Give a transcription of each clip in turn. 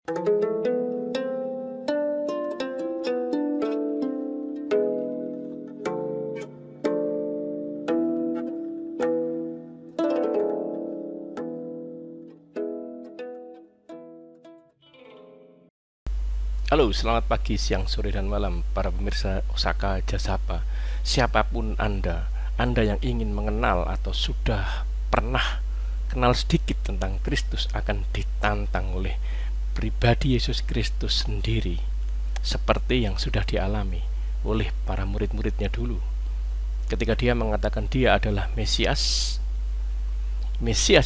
Halo, selamat pagi, siang, sore, dan malam para pemirsa Osaka Jasapa. Siapapun Anda yang ingin mengenal atau sudah pernah kenal sedikit tentang Kristus akan ditantang oleh pribadi Yesus Kristus sendiri, seperti yang sudah dialami oleh para murid-muridnya dulu. Ketika dia mengatakan dia adalah Mesias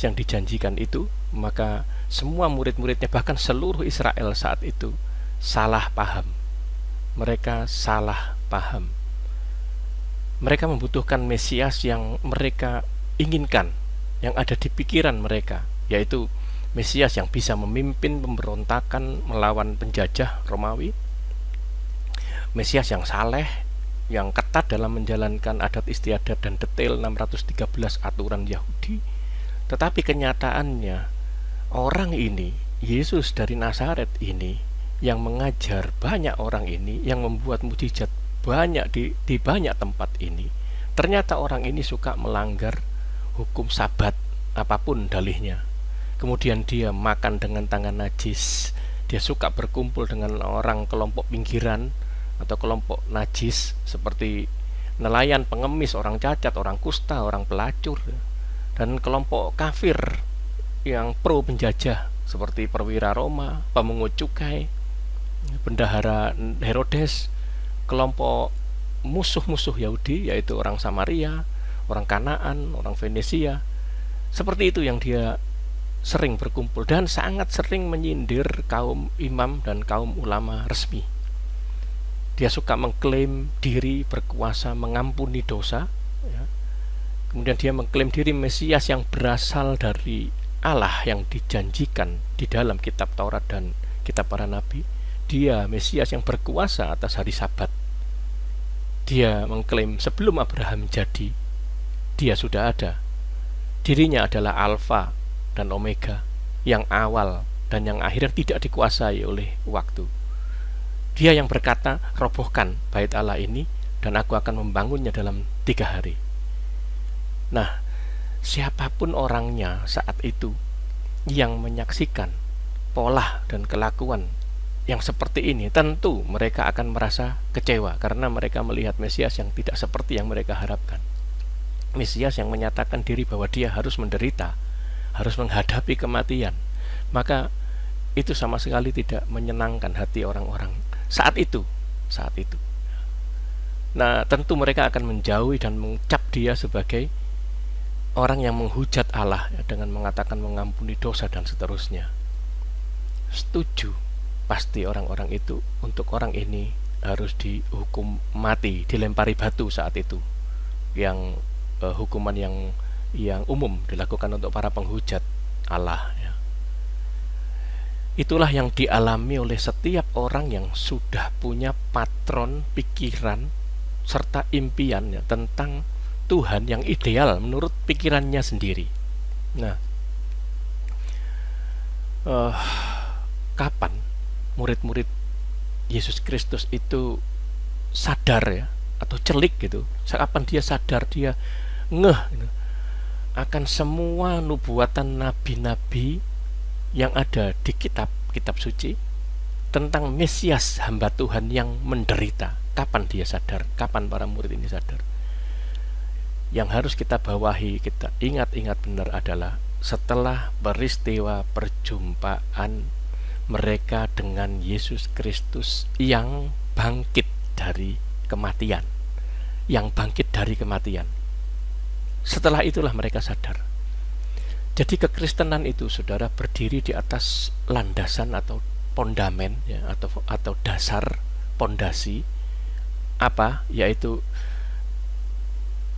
yang dijanjikan itu, maka semua murid-muridnya, bahkan seluruh Israel saat itu, salah paham. Mereka salah paham. Mereka membutuhkan Mesias yang mereka inginkan, yang ada di pikiran mereka, yaitu Mesias yang bisa memimpin pemberontakan melawan penjajah Romawi, Mesias yang saleh, yang ketat dalam menjalankan adat istiadat dan detail 613 aturan Yahudi. Tetapi kenyataannya, orang ini, Yesus dari Nazaret ini, yang mengajar banyak orang ini, yang membuat mujizat banyak di banyak tempat ini, ternyata orang ini suka melanggar hukum Sabat, apapun dalihnya. Kemudian dia makan dengan tangan najis, dia suka berkumpul dengan orang kelompok pinggiran atau kelompok najis seperti nelayan, pengemis, orang cacat, orang kusta, orang pelacur, dan kelompok kafir yang pro penjajah seperti perwira Roma, pemungut cukai, bendahara Herodes, kelompok musuh-musuh Yahudi yaitu orang Samaria, orang Kanaan, orang Venesia. Seperti itu yang dia sering berkumpul dan sangat sering menyindir kaum imam dan kaum ulama resmi. Dia suka mengklaim diri berkuasa mengampuni dosa, ya. Kemudian dia mengklaim diri Mesias yang berasal dari Allah yang dijanjikan di dalam kitab Taurat dan kitab para nabi. Dia Mesias yang berkuasa atas hari Sabat. Dia mengklaim sebelum Abraham jadi, dia sudah ada. Dirinya adalah Alfa dan Omega, yang awal dan yang akhir, tidak dikuasai oleh waktu. Dia yang berkata, robohkan bait Allah ini dan aku akan membangunnya dalam 3 hari. Nah, siapapun orangnya saat itu yang menyaksikan pola dan kelakuan yang seperti ini, tentu mereka akan merasa kecewa karena mereka melihat Mesias yang tidak seperti yang mereka harapkan. Mesias yang menyatakan diri bahwa dia harus menderita, harus menghadapi kematian. Maka itu sama sekali tidak menyenangkan hati orang-orang saat itu. Nah, tentu mereka akan menjauhi dan mencap dia sebagai orang yang menghujat Allah, ya, dengan mengatakan mengampuni dosa dan seterusnya. Setuju. Pasti orang-orang itu, untuk orang ini harus dihukum mati, dilempari batu saat itu, yang hukuman yang umum dilakukan untuk para penghujat Allah, ya. Itulah yang dialami oleh setiap orang yang sudah punya patron pikiran serta impian, ya, tentang Tuhan yang ideal menurut pikirannya sendiri. Nah, kapan murid-murid Yesus Kristus itu sadar, ya, atau celik gitu? Kapan dia sadar, dia ngeh gitu, akan semua nubuatan nabi-nabi yang ada di kitab suci tentang Mesias, hamba Tuhan yang menderita? Kapan dia sadar? Kapan para murid ini sadar? Yang harus kita bawahi, kita ingat-ingat benar adalah setelah peristiwa perjumpaan mereka dengan Yesus Kristus yang bangkit dari kematian. Setelah itulah mereka sadar. Jadi kekristenan itu, saudara, berdiri di atas landasan atau pondamen, ya, atau dasar, pondasi apa? Yaitu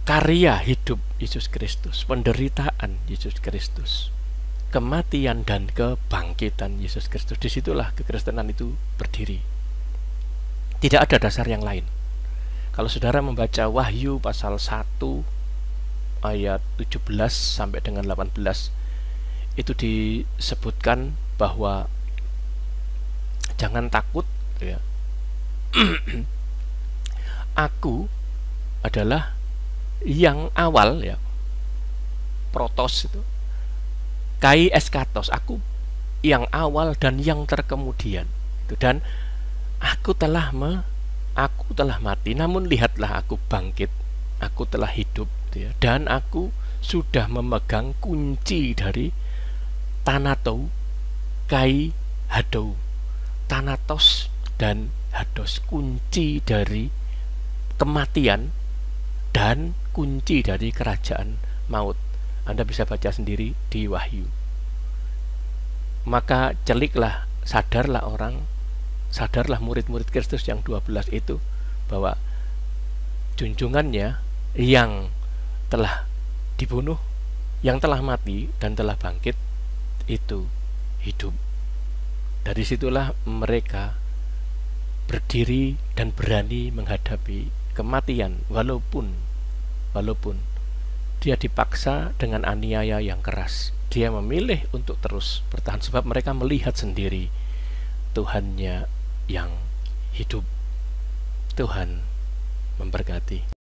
karya hidup Yesus Kristus, penderitaan Yesus Kristus, kematian dan kebangkitan Yesus Kristus. Disitulah kekristenan itu berdiri. Tidak ada dasar yang lain. Kalau saudara membaca Wahyu pasal 1 ayat 17 sampai dengan 18, itu disebutkan bahwa jangan takut, ya. Aku adalah yang awal, ya, protos itu, kai eskatos, aku yang awal dan yang terkemudian itu. Dan aku telah mati, namun lihatlah aku bangkit, aku telah hidup, ya, dan aku sudah memegang kunci dari Thanatou, kai, hadou. Thanatos dan hados, kunci dari kematian dan kunci dari kerajaan maut. Anda bisa baca sendiri di Wahyu. Maka celiklah, sadarlah murid-murid Kristus yang 12 itu, bahwa junjungannya yang telah dibunuh, yang telah mati dan telah bangkit itu hidup. Dari situlah mereka berdiri dan berani menghadapi kematian, walaupun dia dipaksa dengan aniaya yang keras. Dia memilih untuk terus bertahan sebab mereka melihat sendiri Tuhannya yang hidup. Tuhan memberkati.